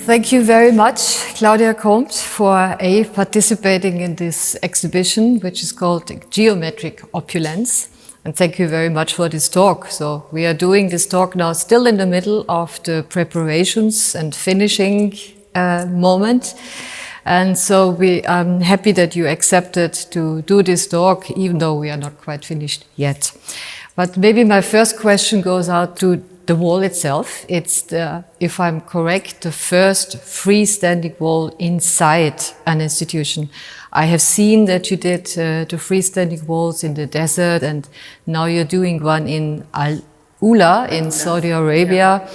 Thank you very much, Claudia Comte, for participating in this exhibition, which is called Geometric Opulence. And thank you very much for this talk. So we are doing this talk now still in the middle of the preparations and finishing moment. And so I'm happy that you accepted to do this talk, even though we are not quite finished yet. But maybe my first question goes out to the wall itself. It's, if I'm correct, the first freestanding wall inside an institution. I have seen that you did the freestanding walls in the desert, and now you're doing one in Al-Ula in Saudi Arabia. Yeah.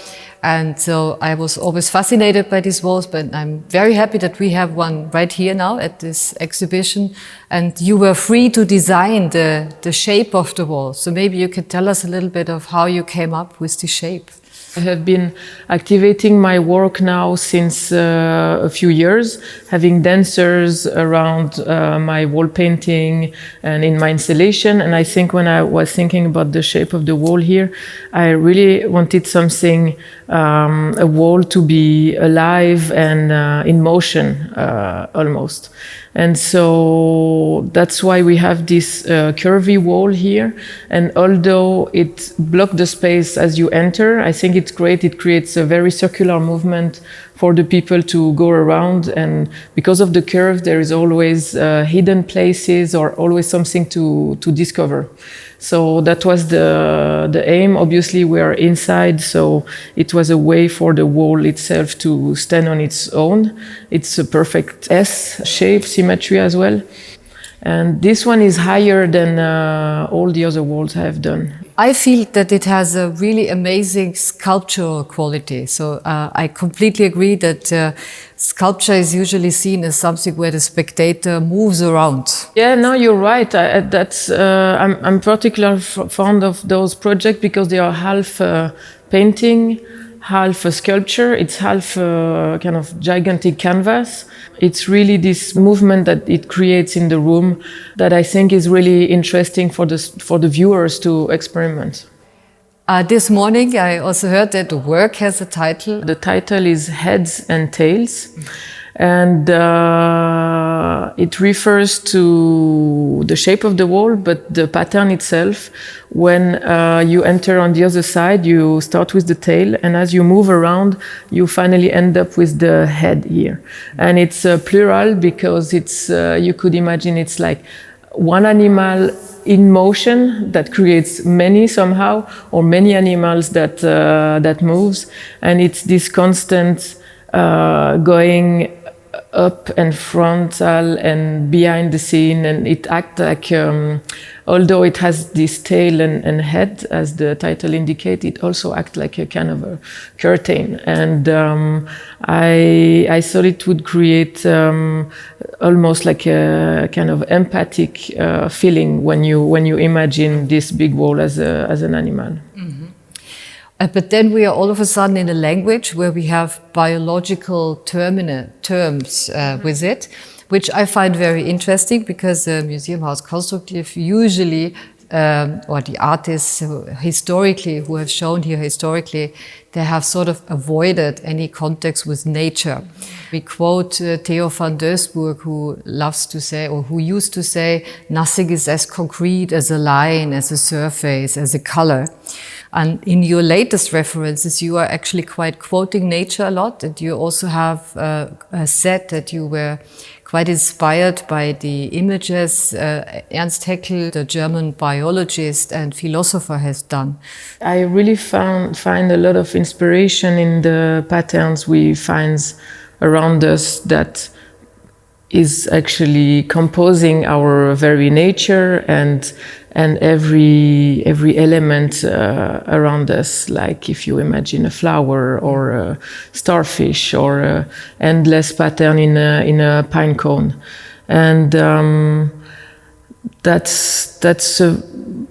And so I was always fascinated by these walls, but I'm very happy that we have one right here now at this exhibition. And you were free to design the shape of the wall. So maybe you could tell us a little bit of how you came up with the shape. I have been activating my work now since a few years, having dancers around my wall painting and in my installation. And I think when I was thinking about the shape of the wall here, I really wanted something, a wall to be alive and in motion almost. And so that's why we have this curvy wall here. And although it blocked the space as you enter, I think it's great. It creates a very circular movement for the people to go around. And because of the curve, there is always hidden places or always something to discover. So that was the aim. Obviously, we are inside, so it was a way for the wall itself to stand on its own. It's a perfect S shape, symmetry as well. And this one is higher than all the other walls I have done. I feel that it has a really amazing sculptural quality. So I completely agree that sculpture is usually seen as something where the spectator moves around. Yeah, no, you're right. I'm particularly fond of those projects because they are half painting, half a sculpture. It's half a kind of gigantic canvas. It's really this movement that it creates in the room that I think is really interesting for the viewers to experiment. This morning I also heard that the work has a title. The title is Heads and Tails. And it refers to the shape of the wall, but the pattern itself. When you enter on the other side, you start with the tail, and as you move around, you finally end up with the head here. And it's plural because it's you could imagine it's like one animal in motion that creates many somehow, or many animals that moves, and it's this constant going up and frontal and behind the scene, and it acts like, although it has this tail and head, as the title indicates, it also acts like a kind of a curtain. And I thought it would create almost like a kind of empathic feeling when you imagine this big wall as an animal. Mm-hmm. But then we are all of a sudden in a language where we have biological terms with it, which I find very interesting because the Museum Haus Konstruktiv usually, or the artists who have shown here historically, they have sort of avoided any context with nature. We quote Theo van Doesburg, who loves to say, or who used to say, nothing is as concrete as a line, as a surface, as a color. And in your latest references, you are actually quite quoting nature a lot. And you also have said that you were quite inspired by the images Ernst Haeckel, the German biologist and philosopher, has done. I really find a lot of inspiration in the patterns we find around us that is actually composing our very nature and every element around us. Like if you imagine a flower or a starfish or an endless pattern in a pine cone, and that's a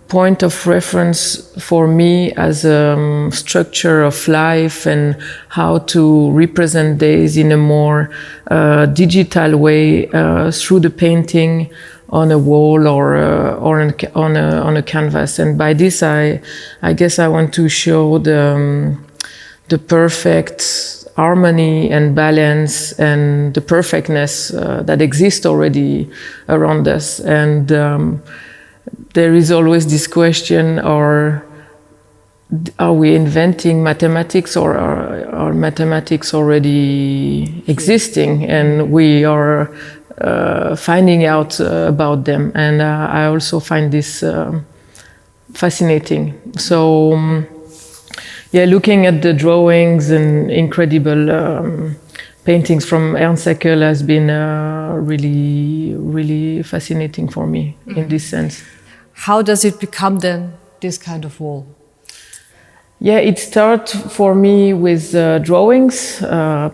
point of reference for me as a structure of life and how to represent days in a more digital way through the painting on a wall or on a canvas. And by this, I guess I want to show the perfect harmony and balance and the perfectness that exists already around us. And there is always this question, are we inventing mathematics, or are mathematics already existing and we are finding out about them? And I also find this fascinating. So looking at the drawings and incredible paintings from Ernst Haeckel has been really, really fascinating for me in this sense. How does it become then this kind of wall? Yeah, it starts for me with drawings,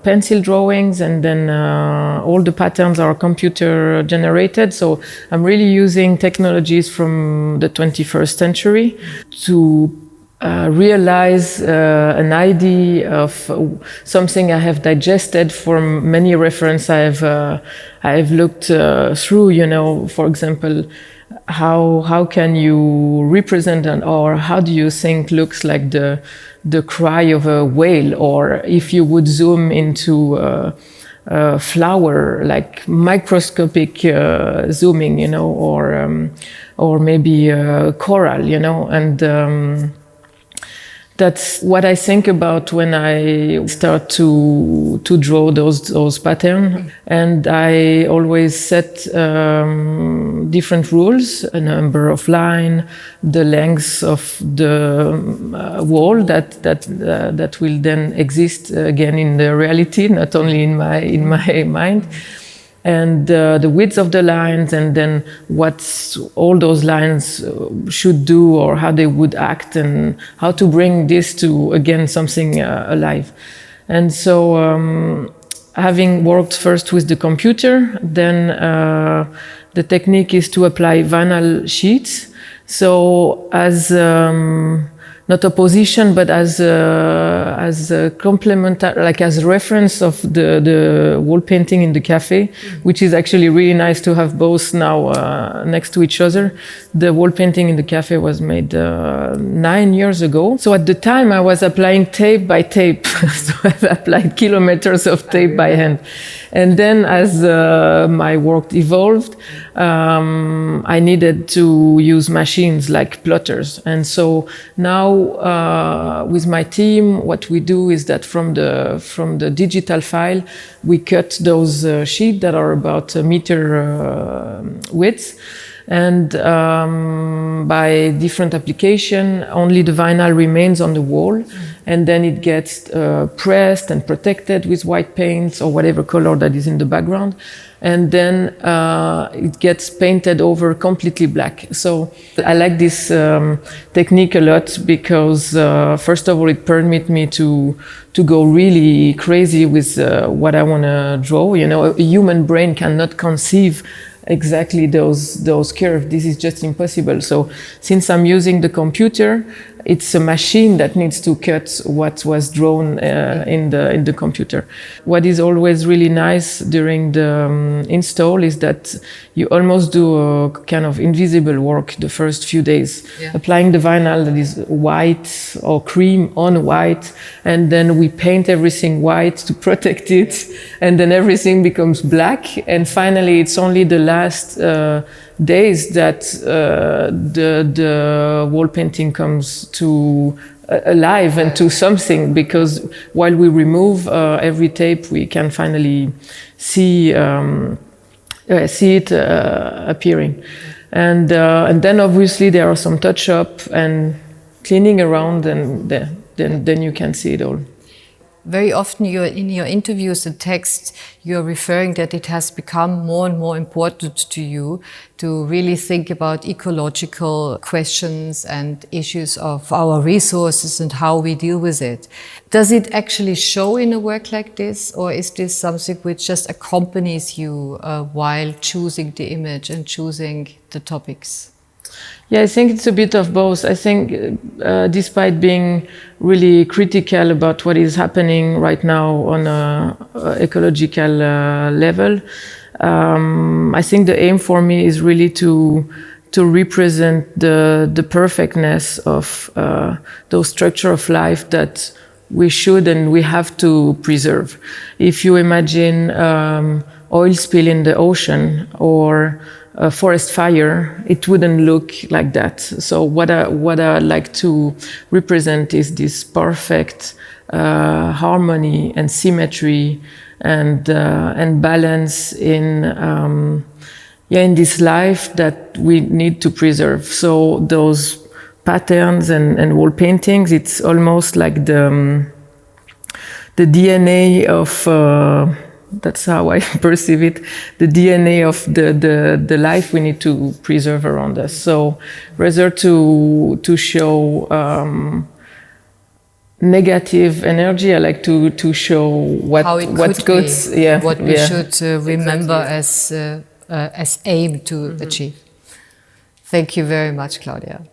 pencil drawings, and then all the patterns are computer generated. So I'm really using technologies from the 21st century to realize an idea of something I have digested from many references I have looked through. You know, for example, how can you represent or how do you think looks like the cry of a whale, or if you would zoom into a flower, like microscopic zooming, you know, or maybe coral, you know, and that's what I think about when I start to draw those patterns. And I always set different rules: a number of lines, the length of the wall that will then exist again in the reality, not only in my mind. And the width of the lines, and then what all those lines should do or how they would act, and how to bring this to, again, something alive. And so having worked first with the computer, then the technique is to apply vinyl sheets. So as not opposition, but as a complementary, like as a reference of the wall painting in the cafe, which is actually really nice to have both now next to each other. The wall painting in the cafe was made 9 years ago. So at the time I was applying tape by tape. So I've applied kilometers of tape by hand. And then as my work evolved, I needed to use machines like plotters. And so now with my team, what we do is that from the digital file, we cut those sheets that are about a meter width. And by different application, only the vinyl remains on the wall, and then it gets pressed and protected with white paints or whatever color that is in the background, and then it gets painted over completely black. So I like this technique a lot because first of all, it permits me to go really crazy with what I want to draw. You know, a human brain cannot conceive exactly those curves. This is just impossible. So since I'm using the computer, it's a machine that needs to cut what was drawn in the computer. What is always really nice during the install is that you almost do a kind of invisible work the first few days, applying the vinyl that is white or cream on white, and then we paint everything white to protect it, and then everything becomes black, and finally it's only the last days that the wall painting comes to alive and to something, because while we remove every tape, we can finally see it appearing, and then obviously there are some touch up and cleaning around, and then you can see it all. Very often in your interviews and texts, you're referring that it has become more and more important to you to really think about ecological questions and issues of our resources and how we deal with it. Does it actually show in a work like this, or is this something which just accompanies you while choosing the image and choosing the topics? Yeah, I think it's a bit of both. I think despite being really critical about what is happening right now on an ecological level, I think the aim for me is really to represent the perfectness of those structure of life that we should and we have to preserve. If you imagine oil spill in the ocean or a forest fire, it wouldn't look like that. So what I like to represent is this perfect harmony and symmetry and balance in this life that we need to preserve. So those patterns and wall paintings, it's almost like the DNA of that's how I perceive it, the DNA of the life we need to preserve around us. So rather to show negative energy, I like to show what's good, what we should remember as aim to achieve. Thank you very much, Claudia.